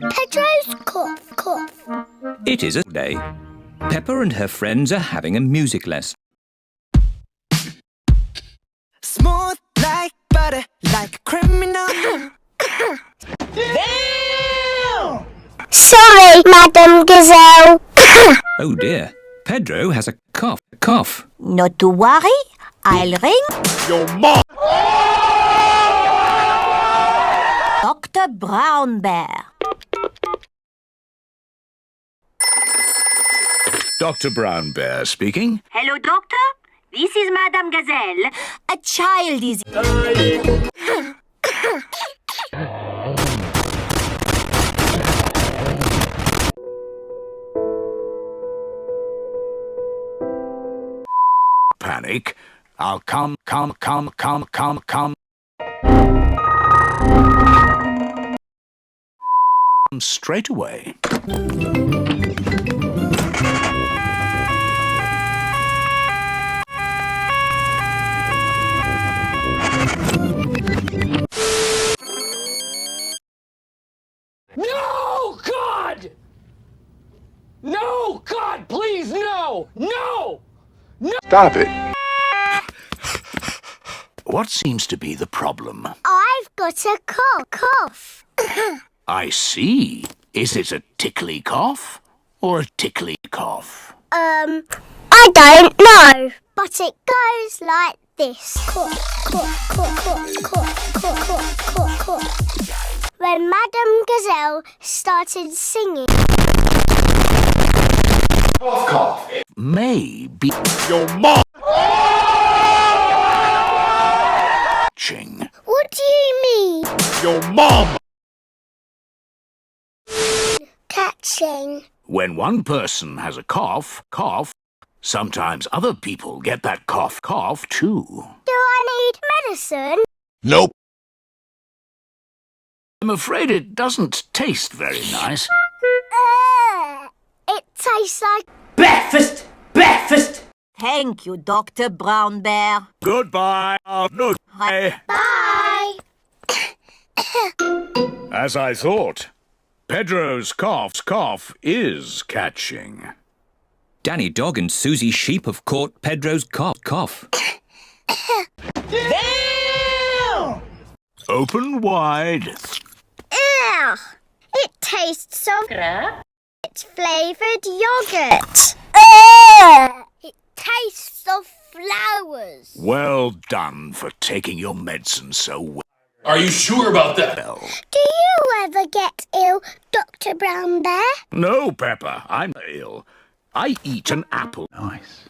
Pedro's cough. It is a day. Pepper and her friends are having a music lesson. Smooth like butter, like a criminal. Damn! Sorry, Madam Gazelle. Oh dear, Pedro has a cough. Not to worry, I'll ring Your mom! Dr. Brown Bear. Dr. Brown Bear speaking. Hello, doctor. This is Madame Gazelle. A child is... Panic. I'll come. Straight away. No, God! No, God, please, no! No! Stop it. What seems to be the problem? I've got a cough. I see. Is it a tickly cough or a tickly cough? I don't know, but it goes like this. Cough. When Madame Gazelle started singing. Cough. Maybe your mom. What do you mean? Your mom. Catching. When one person has a cough, sometimes other people get that cough too. Do I need medicine? Nope. I'm afraid it doesn't taste very nice. It tastes like... Breakfast! Thank you, Dr. Brown Bear. Goodbye. Goodbye. Bye! As I thought, Pedro's cough is catching. Danny Dog and Susie Sheep have caught Pedro's cough. Damn! Open wide. Ugh! It tastes so... It's flavoured yoghurt. It tastes of flowers. Well done for taking your medicine so well. Are you sure about that? Do you ever get ill, Dr. Brown Bear? No, Pepper, I'm ill. I eat an apple. Nice.